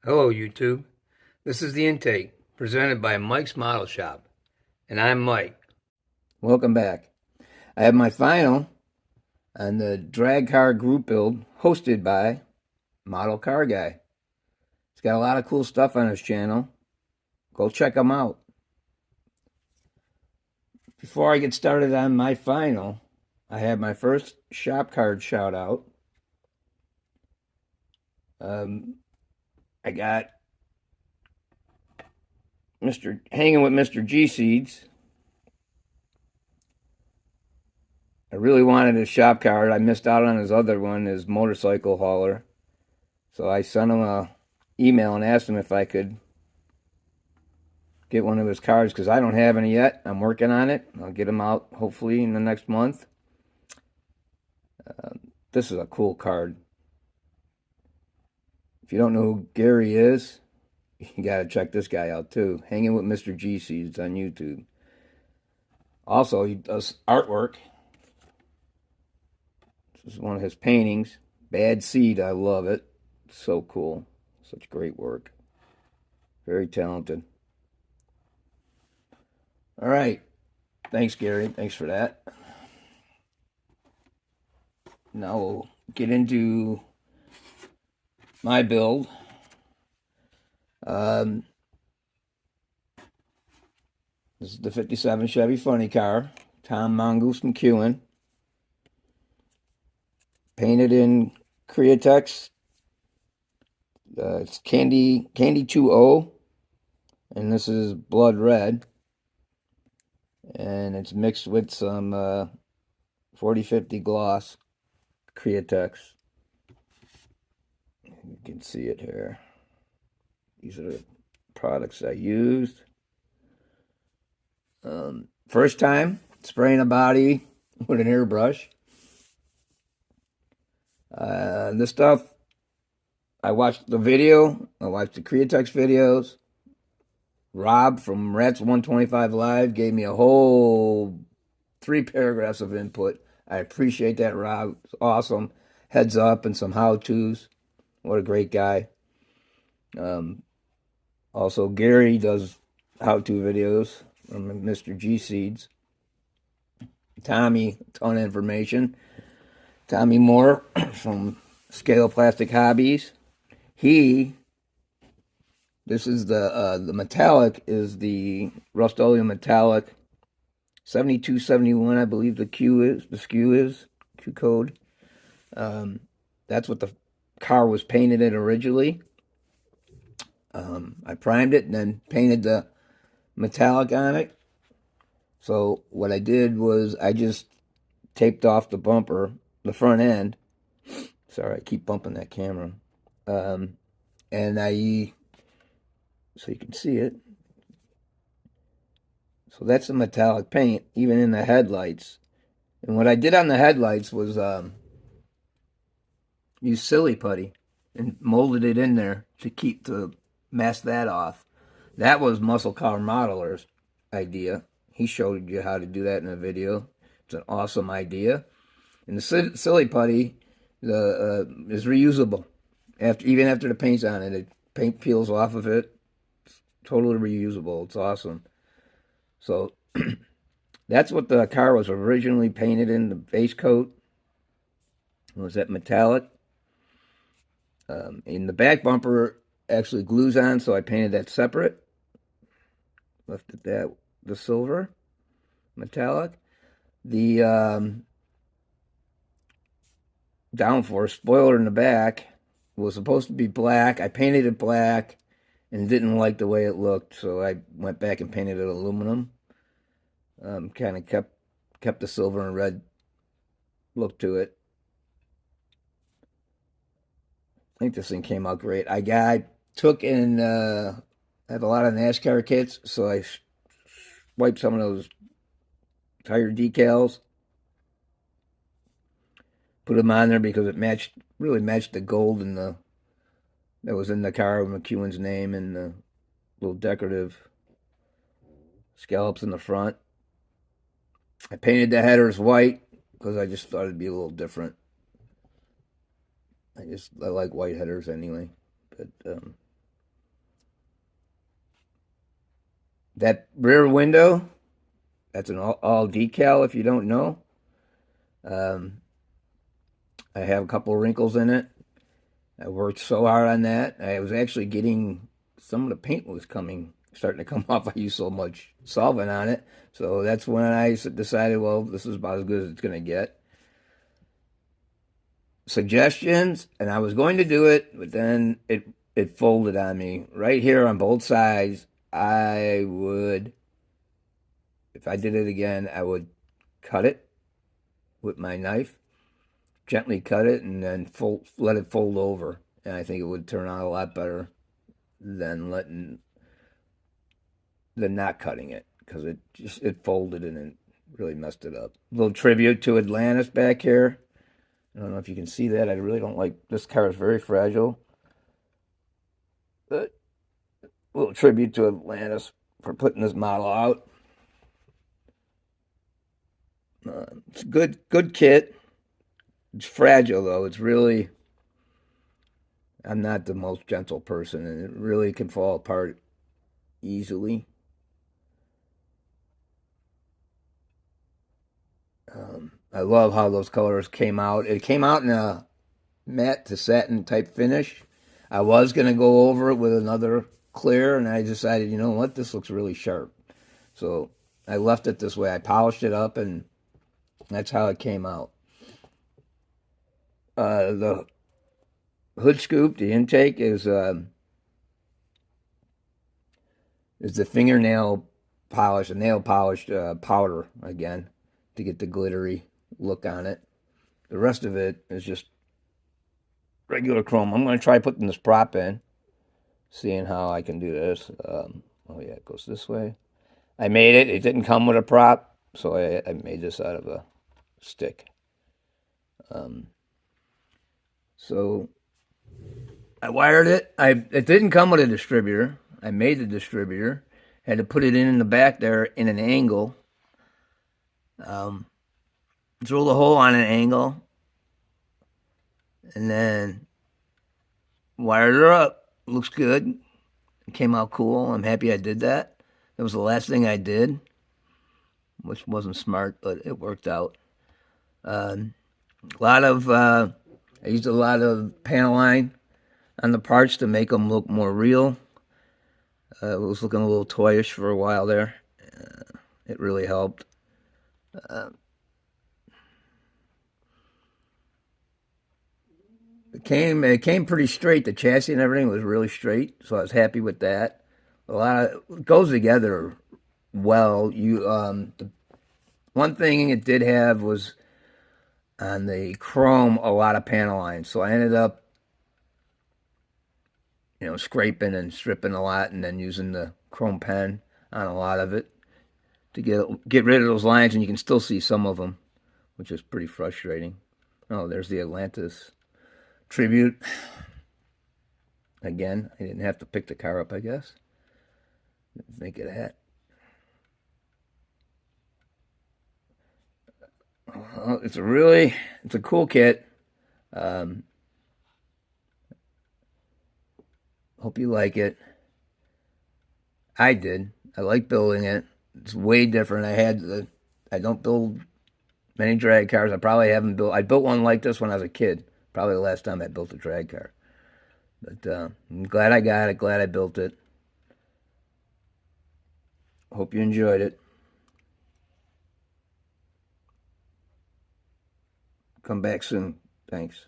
Hello, YouTube. This is the intake presented by Mike's Model Shop, and I'm Mike. Welcome back. I have my final on the drag car group build hosted by Model Car Guy. He's got a lot of cool stuff on his channel. Go check him out. Before I get started on my final, I have my first shop card shout out. I got Mr. Hanging with Mr. G Seeds. I really wanted his shop card. I missed out on his other one, his motorcycle hauler. So I sent him a email and asked him if I could get one of his cards because I don't have any yet. I'm working on it. I'll get them out hopefully in the next month. This is a cool card. If you don't know who Gary is, you got to check this guy out too. Hanging with Mr. G Seeds on YouTube. Also, he does artwork. This is one of his paintings. Bad Seed. I love it. So cool. Such great work. Very talented. All right. Thanks, Gary. Thanks for that. Now we'll get into my build. This is the 57 Chevy Funny Car. Tom Mongoose McEwen. Painted in Createx. It's Candy 2O. And this is Blood Red. And it's mixed with some 4050 gloss Createx. You can see it here. These are the products I used. First time spraying a body with an airbrush. This stuff, I watched the video. I watched the Createx videos. Rob from Rats 125 Live gave me a whole 3 paragraphs of input. I appreciate that, Rob. It's awesome. Heads up and some how-tos. What a great guy. Also, Gary does how-to videos from Mr. G Seeds. Tommy, a ton of information. Tommy Moore from Scale Plastic Hobbies. This is the metallic is the Rust-Oleum metallic 7271, I believe the Q code. That's what the car was painted in originally. I primed it and then painted the metallic on it. So what I did was I just taped off the bumper, the front end. Sorry, I keep bumping that camera. And so you can see it. So that's the metallic paint, even in the headlights. And what I did on the headlights was use silly putty and molded it in there to mask that off. That was Muscle Car Modeler's idea. He showed you how to do that in a video. It's an awesome idea. And the silly putty is reusable. Even after the paint's on it, the paint peels off of it. It's totally reusable. It's awesome. So that's what the car was originally painted in, the base coat. It was that metallic. In the back bumper actually glues on, so I painted that separate. Left it that the silver metallic. The downforce spoiler in the back was supposed to be black. I painted it black and didn't like the way it looked, so I went back and painted it aluminum. Kind of kept the silver and red look to it. I think this thing came out great. I took and I have a lot of NASCAR kits, so I wiped some of those tire decals, put them on there because it really matched the gold that was in the car with McEwen's name and the little decorative scallops in the front. I painted the headers white because I just thought it'd be a little different. I like white headers anyway. But That rear window, that's an all decal if you don't know. Um, I have a couple of wrinkles in it. I worked so hard on that. I was actually getting some of the paint was starting to come off. I used so much solvent on it. So that's when I decided, well, this is about as good as it's going to get. Suggestions, and I was going to do it, but then it folded on me right here on both sides. I would, if I did it again, I would cut it with my knife, gently cut it, and then let it fold over. And I think it would turn out a lot better than not cutting it because it folded and it really messed it up. A little tribute to Atlantis back here. I don't know if you can see that. I really don't like this car. Is very fragile. But a little tribute to Atlantis for putting this model out. It's a good kit. It's fragile though. It's really. I'm not the most gentle person, and it really can fall apart easily. I love how those colors came out. It came out in a matte to satin type finish. I was going to go over it with another clear, and I decided, you know what, this looks really sharp. So I left it this way. I polished it up, and that's how it came out. The hood scoop, the intake is the fingernail polish, a nail polished powder again to get the glittery look on it. The rest of it is just regular chrome. I'm going to try putting this prop in, seeing how I can do this. Oh yeah, it goes this way. I made it. It didn't come with a prop, so I made this out of a stick. Um, so I wired it. It didn't come with a distributor. I made the distributor. Had to put it in the back there in an angle. Um, Drill the hole on an angle, and then wired her up. Looks good. It came out cool. I'm happy I did that. That was the last thing I did, which wasn't smart, but it worked out. A lot of I used a lot of panel line on the parts to make them look more real. It was looking a little toyish for a while there. It really helped. Uh, it came pretty straight. The chassis and everything was really straight, so I was happy with that. A lot of it goes together well. The one thing it did have was on the chrome a lot of panel lines, so I ended up scraping and stripping a lot, and then using the chrome pen on a lot of it to get rid of those lines, and you can still see some of them, which is pretty frustrating. Oh, there's the Atlantis tribute. Again, I didn't have to pick the car up, I guess. Didn't think of that. Well, it's a cool kit. Um, Hope you like it. I did. I like building it. It's way different. I don't build many drag cars. I probably haven't built. I built one like this when I was a kid. Probably the last time I built a drag car. But I'm glad I got it. Glad I built it. Hope you enjoyed it. Come back soon. Thanks.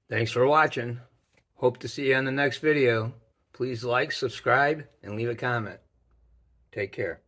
Thanks for watching. Hope to see you on the next video. Please like, subscribe, and leave a comment. Take care.